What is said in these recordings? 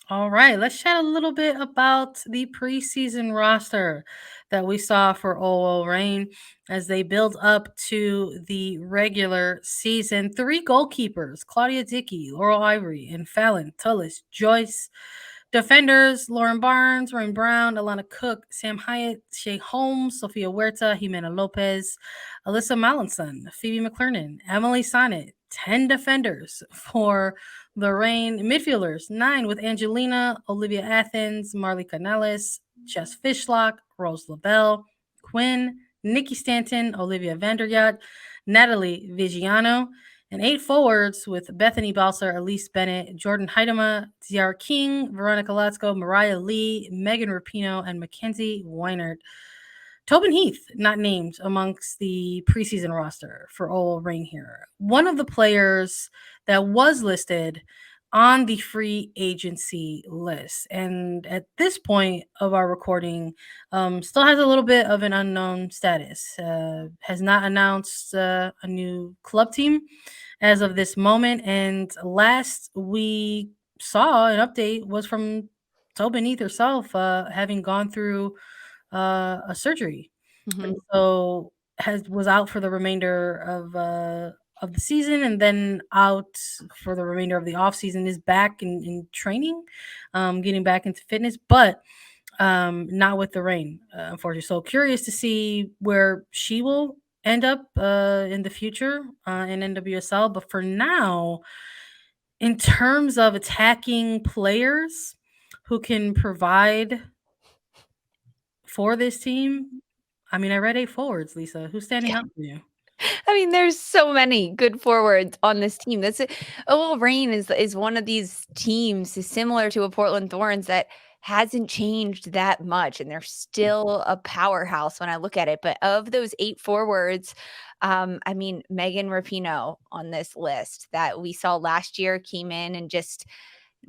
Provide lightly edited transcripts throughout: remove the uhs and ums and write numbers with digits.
All right, let's chat a little bit about the preseason roster that we saw for OL Reign as they build up to the regular season. Three goalkeepers: Claudia Dickey, Laurel Ivory, and Fallon Tullis Joyce. Defenders: Lauren Barnes, Rain Brown, Alana Cook, Sam Hyatt, Shay Holmes, Sophia Huerta, Jimena Lopez, Alyssa Mallinson, Phoebe McClernand, Emily Sonnet. 10 defenders for the Reign. Midfielders: 9 with Angelina, Olivia Athens, Marley Canales, Jess Fishlock, Rose LaBelle, Quinn, Nikki Stanton, Olivia Vanderyat, Natalie Vigiano, and 8 forwards with Bethany Balser, Elise Bennett, Jordan Heidema, Ziara King, Veronica Latsko, Mariah Lee, Megan Rapino, and Mackenzie Weinert. Tobin Heath, not named amongst the preseason roster for OL Reign here. One of the players that was listed on the free agency list. And at this point of our recording, still has a little bit of an unknown status. Has not announced a new club team as of this moment. And last we saw an update was from Tobin Heath herself, having gone through a surgery, and Mhm. so has was out for the remainder of the season, and then out for the remainder of the off season. Is back in training, getting back into fitness, but not with the Reign, unfortunately. So curious to see where she will end up in the future in NWSL. But for now, in terms of attacking players who can provide for this team, I mean, I read 8 forwards, Lisa. Who's standing out for you? I mean, there's so many good forwards on this team. That's it. OL Reign is one of these teams similar to a Portland Thorns that hasn't changed that much, and they're still a powerhouse when I look at it. But of those 8 forwards, I mean, Megan Rapinoe on this list that we saw last year came in and just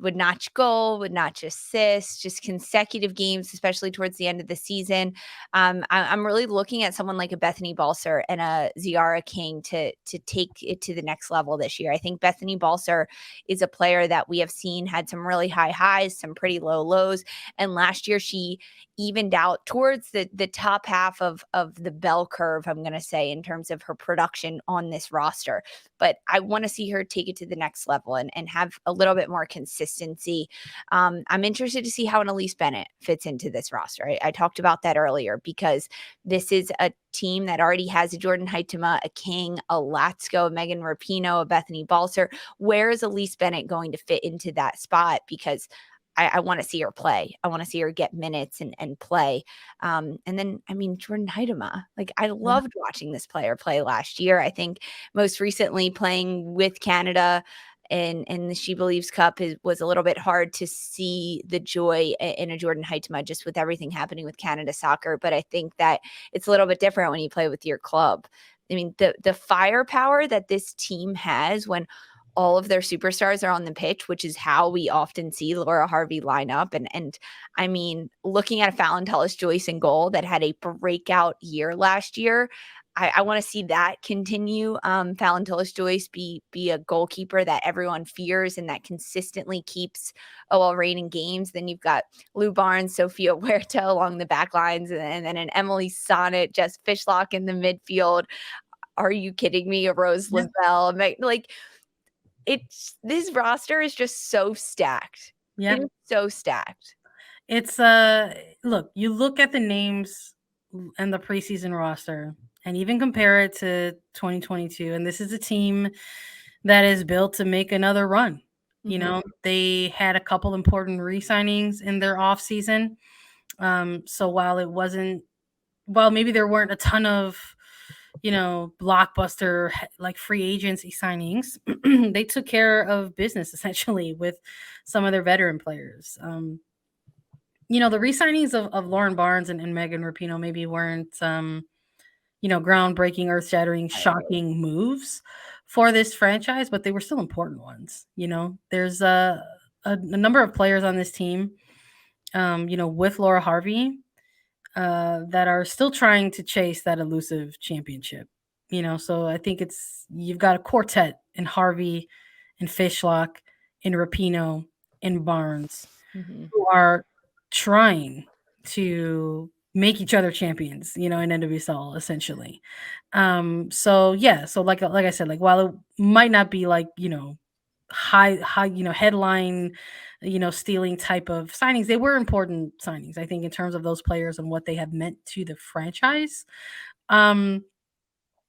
would notch goal, would notch assist, just consecutive games, especially towards the end of the season. I'm really looking at someone like a Bethany Balser and a Ziara King to take it to the next level this year. I think Bethany Balser is a player that we have seen had some really high highs, some pretty low lows, and last year she evened out towards the top half of the bell curve, I'm going to say, in terms of her production on this roster. But I want to see her take it to the next level and have a little bit more consistency. I'm interested to see how an Elise Bennett fits into this roster. I talked about that earlier because this is a team that already has a Jordan Heitema, a King, a Latsko, a Megan Rapino, a Bethany Balser. Where is Elise Bennett going to fit into that spot? Because I want to see her play. I want to see her get minutes and play. And then, I mean, Jordan Heidema, like I Yeah. loved watching this player play last year. I think most recently playing with Canada in the She Believes Cup was a little bit hard to see the joy in a Jordan Heitema just with everything happening with Canada soccer. But I think that it's a little bit different when you play with your club. I mean, the firepower that this team has when all of their superstars are on the pitch, which is how we often see Laura Harvey line up. And I mean, looking at a Fallon Tullis Joyce in goal that had a breakout year last year, I want to see that continue. Fallon Tullis Joyce be a goalkeeper that everyone fears and that consistently keeps OL Reign in games. Then you've got Lou Barnes, Sophia Huerta along the back lines, and then an Emily Sonnet, Jess Fishlock in the midfield. Are you kidding me? A Rose Yeah. LaBelle. Like, it's this roster is just so stacked. Yeah. It is so stacked. It's look, you look at the names and the preseason roster and even compare it to 2022, and this is a team that is built to make another run. You Mhm. know, they had a couple important re-signings in their off season. So while maybe there weren't a ton of, blockbuster like free agency signings, they took care of business essentially with some of their veteran players. The re-signings of Lauren Barnes and Megan Rapinoe maybe weren't groundbreaking, earth-shattering, Right. shocking moves for this franchise, but they were still important ones. There's a number of players on this team, with Laura Harvey, that are still trying to chase that elusive championship. So I think you've got a quartet in Harvey, in Fishlock, in Rapino, in Barnes. Mhm. who are trying to make each other champions, in NWSL essentially. So yeah, so like I said, like while it might not be like, high, headline, stealing type of signings, they were important signings, I think, in terms of those players and what they have meant to the franchise. Um,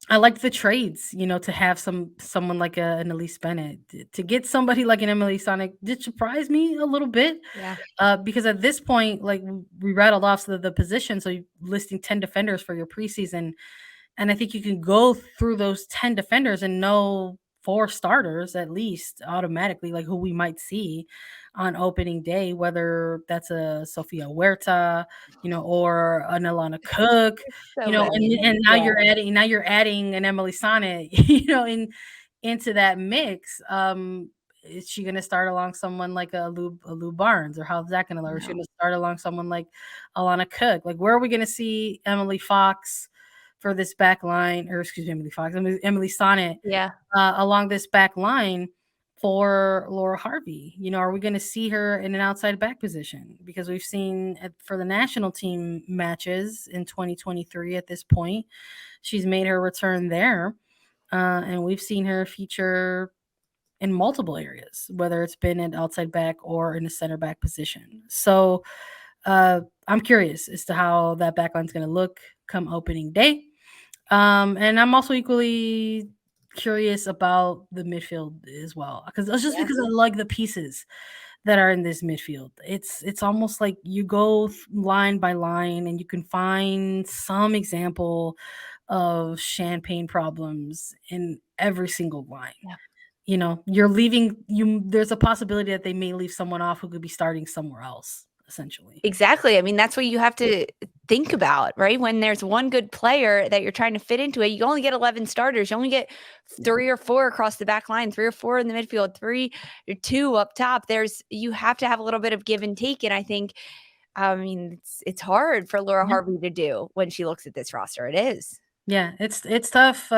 I like the trades, to have someone like an Elise Bennett. To get somebody like an Emily Sonic did surprise me a little bit, Yeah. because at this point, like we rattled off the position, so you listing 10 defenders for your preseason, and I think you can go through those 10 defenders and know 4 starters at least automatically, like who we might see on opening day, whether that's a Sofia Huerta, or an Alana Cook, So many. and now Yeah. you're adding an Emily Sonnet, into that mix. Is she gonna start along someone like a Lou Barnes, or how's that gonna look? Or is she No. gonna start along someone like Alana Cook? Like, where are we gonna see Emily Fox for this back line, or excuse me, Emily Fox, Emily Sonnet, Yeah. along this back line for Laura Harvey? Are we gonna see her in an outside back position? Because we've seen for the national team matches in 2023 at this point, she's made her return there. And we've seen her feature in multiple areas, whether it's been an outside back or in a center back position. So I'm curious as to how that backline's going to look come opening day. And I'm also equally curious about the midfield as well, because it's just Yeah. because I like the pieces that are in this midfield. It's almost like you go line by line and you can find some example of champagne problems in every single line. Yeah. You're leaving you there's a possibility that they may leave someone off who could be starting somewhere else, essentially. Exactly. I mean, that's what you have to think about, right? When there's one good player that you're trying to fit into it, you only get 11 starters. You only get 3 or 4 across the back line, 3 or 4 in the midfield, 3 or 2 up top. You have to have a little bit of give and take. And I think, I mean, it's hard for Laura Yeah. Harvey to do when she looks at this roster. It is. Yeah, it's tough,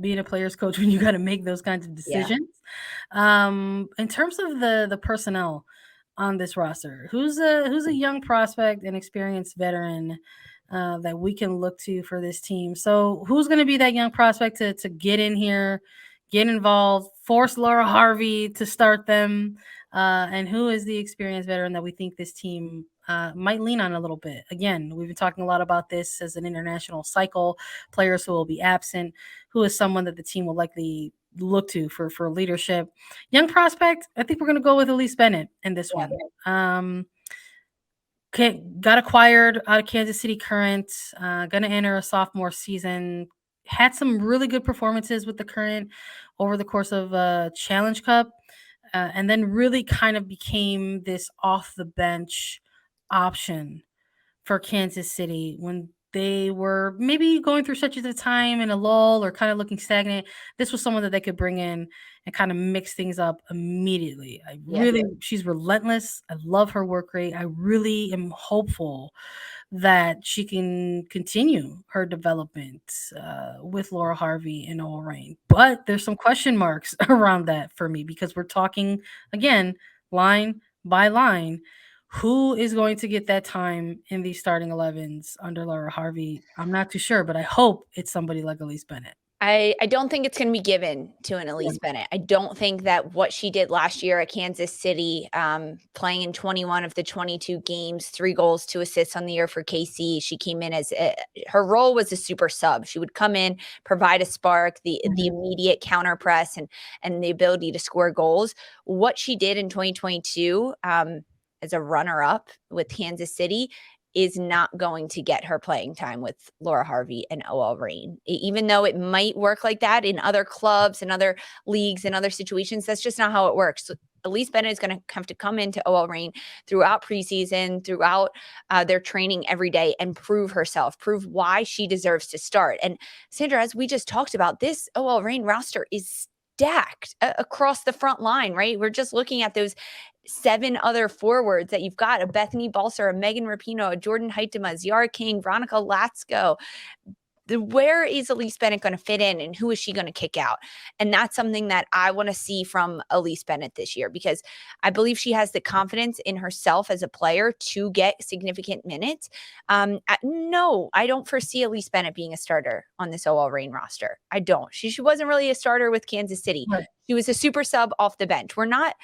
being a player's coach when you gotta make those kinds of Yeah. decisions. In terms of the personnel on this roster, who's a young prospect and experienced veteran, that we can look to for this team? So, who's gonna be that young prospect to get in here, get involved, force Laura Harvey to start them, and who is the experienced veteran that we think this team, might lean on a little bit? Again, we've been talking a lot about this as an international cycle, players who will be absent, who is someone that the team will likely look to for leadership. Young prospect, I think we're going to go with Elise Bennett in this Yeah. one. Got acquired out of Kansas City Current, going to enter a sophomore season. Had some really good performances with the Current over the course of Challenge Cup, and then really kind of became this off the bench option for Kansas City when they were maybe going through such as a time in a lull or kind of looking stagnant. This was someone that they could bring in and kind of mix things up immediately. Yeah. She's relentless. I love her work rate. I really am hopeful that she can continue her development, with Laura Harvey and Owl Rain. But there's some question marks around that for me, because we're talking again line by line. Who is going to get that time in these starting 11s under Laura Harvey? I'm not too sure, but I hope it's somebody like Elise Bennett. I don't think it's gonna be given to an Yeah. Elise Bennett. I don't think that what she did last year at Kansas City, playing in 21 of the 22 games, 3 goals, 2 assists on the year for KC. She came in as her role was a super sub. She would come in, provide a spark, the Mhm. immediate counter press and the ability to score goals. What she did in 2022, as a runner up with Kansas City is not going to get her playing time with Laura Harvey and OL Reign. Even though it might work like that in other clubs and other leagues and other situations, that's just not how it works. So Elise Bennett is going to have to come into OL Reign throughout preseason, throughout their training every day and prove herself, prove why she deserves to start. And Sandra, as we just talked about, this OL Reign roster is stacked across the front line, right? We're just looking at those 7 other forwards that you've got: a Bethany Balser, a Megan Rapinoe, a Jordan Heitema, Ziara King, Veronica Latsko, where is Elise Bennett going to fit in and who is she going to kick out? And that's something that I want to see from Elise Bennett this year, because I believe she has the confidence in herself as a player to get significant minutes. No, I don't foresee Elise Bennett being a starter on this OL Reign roster. I don't. She wasn't really a starter with Kansas City. Right. She was a super sub off the bench. We're not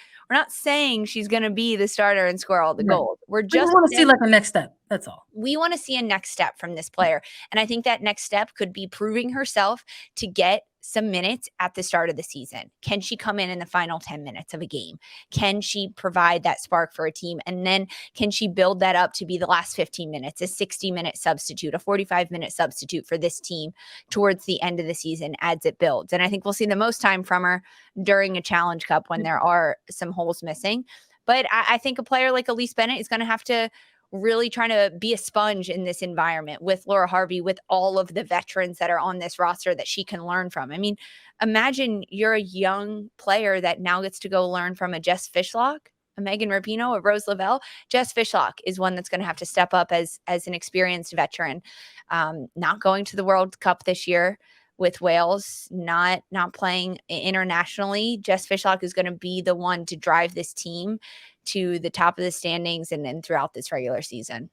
saying she's going to be the starter and score all the Right. goals. We're We just want to see like a next step. That's all. we want to see a next step from this player. And I think that next step could be proving herself to get some minutes at the start of the season. Can she come in the final 10 minutes of a game? Can she provide that spark for a team? And then can she build that up to be the last 15 minutes, a 60-minute substitute, a 45-minute substitute for this team towards the end of the season as it builds? And I think we'll see the most time from her during a Challenge Cup when there are some holes missing. But I think a player like Elise Bennett is going to have to really trying to be a sponge in this environment with Laura Harvey, with all of the veterans that are on this roster that she can learn from. I mean, imagine you're a young player that now gets to go learn from a Jess Fishlock, a Megan Rapinoe, a Rose Lavelle. Jess Fishlock is one that's going to have to step up as an experienced veteran, not going to the World Cup this year with Wales, not playing internationally. Jess Fishlock is going to be the one to drive this team to the top of the standings and then throughout this regular season.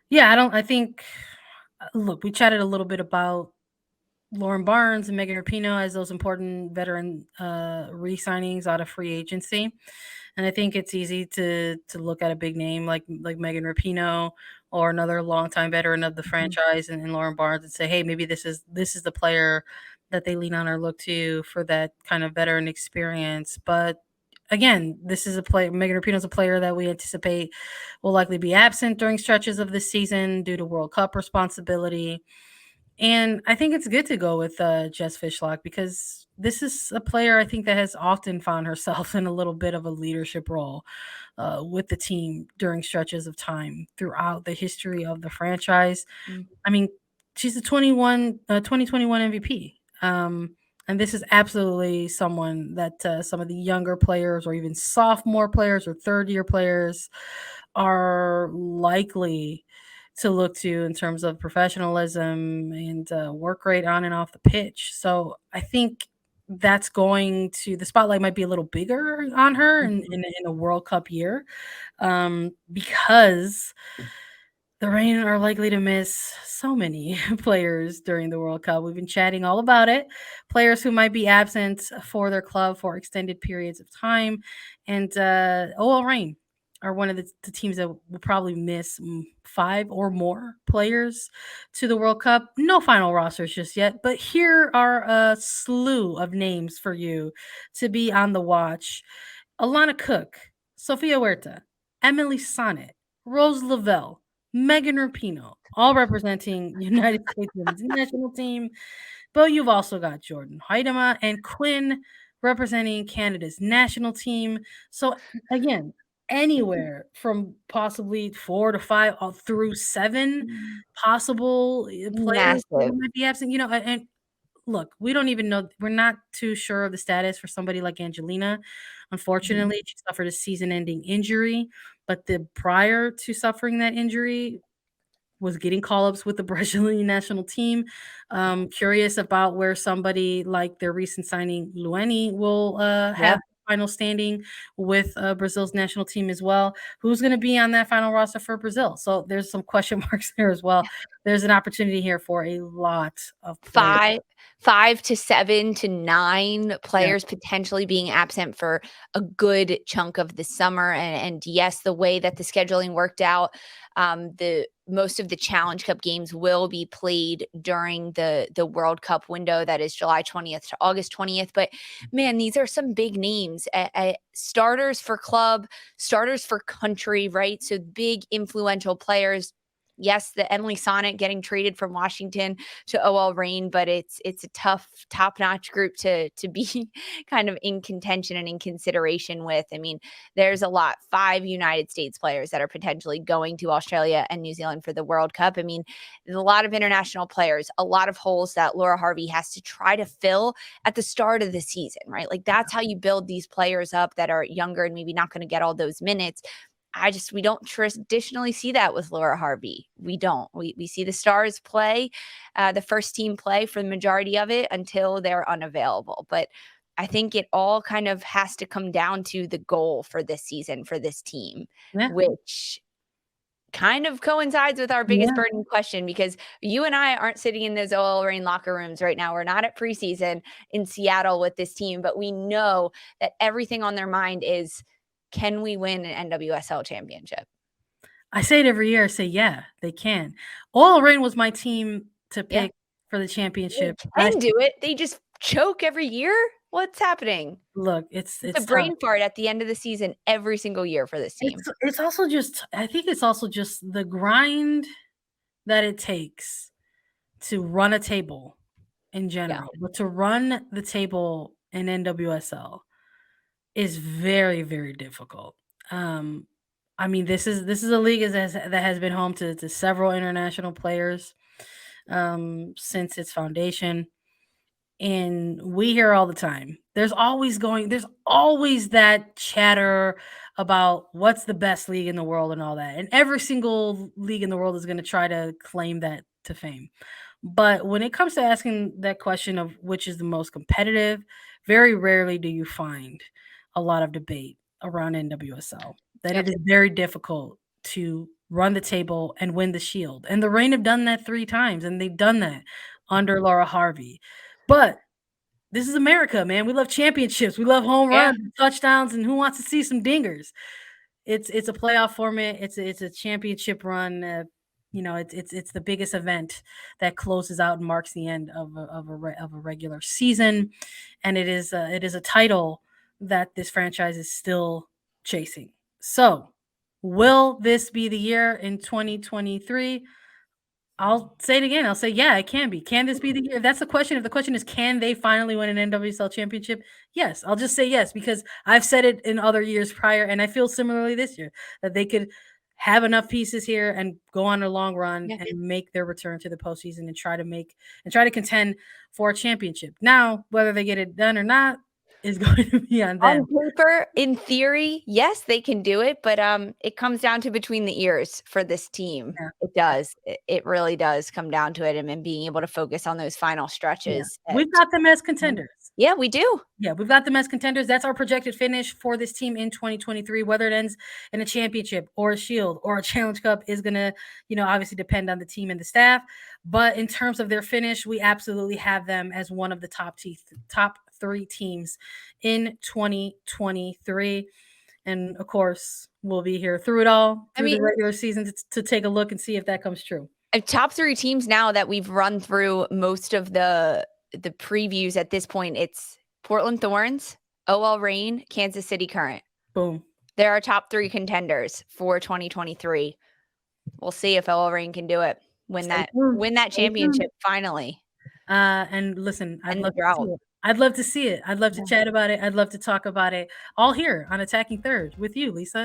Yeah, I think, look, we chatted a little bit about Lauren Barnes and Megan Rapinoe as those important veteran re-signings out of free agency. And I think it's easy to look at a big name like Megan Rapinoe or another longtime veteran of the franchise and Lauren Barnes and say, hey, maybe this is the player that they lean on or look to for that kind of veteran experience. But again, this is a player. Megan Rapinoe is a player that we anticipate will likely be absent during stretches of this season due to World Cup responsibility. And I think it's good to go with Jess Fishlock because this is a player I think that has often found herself in a little bit of a leadership role with the team during stretches of time throughout the history of the franchise. I mean, she's a 2021 MVP. And this is absolutely someone that some of the younger players or even sophomore players or third year players are likely to look to in terms of professionalism and work rate on and off the pitch. So I think that's going to the spotlight might be a little bigger on her in a World Cup year because the Reign are likely to miss so many players during the World Cup. We've been chatting all about it. Players who might be absent for their club for extended periods of time. And OL Reign are one of the teams that will probably miss 5 or more players to the World Cup. No final rosters just yet, but here are a slew of names for you to be on the watch. Alana Cook, Sophia Huerta, Emily Sonnet, Rose Lavelle, Megan Rapinoe, all representing United States women's national team. But you've also got Jordan Huitema and Quinn representing Canada's national team. So again, anywhere from possibly 4 to 5 through 7 possible players that Massive. might be absent. And look, we don't even know. We're not too sure of the status for somebody like Angelina. Unfortunately, she suffered a season-ending injury, but prior to suffering that injury, was getting call-ups with the Brazilian national team. Curious about where somebody like their recent signing Lueni will Yeah. have final standing with Brazil's national team as well. Who's going to be on that final roster for Brazil? So there's some question marks there as well. There's an opportunity here for a lot of players. 5 to 7 to 9 Yeah. players potentially being absent for a good chunk of the summer. And yes, the way that the scheduling worked out, the most of the Challenge Cup games will be played during the World Cup window that is July 20th to August 20th. But man, these are some big names. Starters for club, starters for country, right? So big influential players. Yes, the Emily Sonnet getting traded from Washington to OL Reign, but it's a tough, top-notch group to be kind of in contention and in consideration with. I mean, there's a lot. 5 United States players that are potentially going to Australia and New Zealand for the World Cup. I mean, there's a lot of international players, a lot of holes that Laura Harvey has to try to fill at the start of the season, right? Like that's how you build these players up that are younger and maybe not going to get all those minutes. we don't traditionally see that with Laura Harvey. We don't. We see the Stars play, the first team play for the majority of it until they're unavailable. But I think it all kind of has to come down to the goal for this season for this team, Yeah. which kind of coincides with our biggest Yeah. burning question, because you and I aren't sitting in those OL Reign locker rooms right now. We're not at preseason in Seattle with this team, but we know that everything on their mind is, can we win an NWSL championship? I say it every year. I say, yeah, they can. OL Reign was my team to Yeah, pick for the they championship. can do it. They just choke every year. What's happening? Look, It's a it's tough. brain fart at the end of the season every single year for this team. It's also just I think it's also just the grind that it takes to run a table in Yeah, general, but to run the table in NWSL is very, very difficult. Um, I mean, this is a league that has been home to several international players since its foundation. And we hear all the time. There's always that chatter about what's the best league in the world and all that. And every single league in the world is going to try to claim that to fame. But when it comes to asking that question of which is the most competitive, very rarely do you find a lot of debate around NWSL. That yep, it is very difficult to run the table and win the Shield. And the Reign have done that 3 times, and they've done that under Laura Harvey. But this is America, man. We love championships. We love home yeah. runs, touchdowns, and who wants to see some dingers? It's a playoff format. It's a championship run. It's the biggest event that closes out and marks the end of a regular season, and it is a title that this franchise is still chasing. So, will this be the year in 2023? I'll say it again. I'll say, yeah, it can be. Can this be the year? If that's the question. If the question is, can they finally win an NWSL championship? Yes, I'll just say yes because I've said it in other years prior, and I feel similarly this year that they could have enough pieces here and go on a long run Yeah. and make their return to the postseason and try to contend for a championship. Now, whether they get it done or not is going to be on On them. paper, in theory, yes, they can do it, but, it comes down to between the ears for this team. Yeah. It does. It really does come down to it, and being able to focus on those final Yeah. stretches We've at got them as contenders. Yeah, we do. Yeah, we've got them as contenders. That's our projected finish for this team in 2023. Whether it ends in a championship or a shield or a challenge cup is going to, obviously depend on the team and the staff. But in terms of their finish, we absolutely have them as one of the top 3 teams in 2023. And of course, we'll be here through it all, I through the mean, regular season to take a look and see if that comes true. top 3 teams now that we've run through most of the previews at this point, it's Portland Thorns, OL Reign, Kansas City Current. Boom. They're our top 3 contenders for 2023. We'll see if OL Reign can do it. Win Stay that tuned. win that Stay tuned. championship finally. And listen, I'd And the love to see drought. it. I'd love to see it. I'd love to chat about it. I'd love to talk about it all here on Attacking Third with you, Lisa.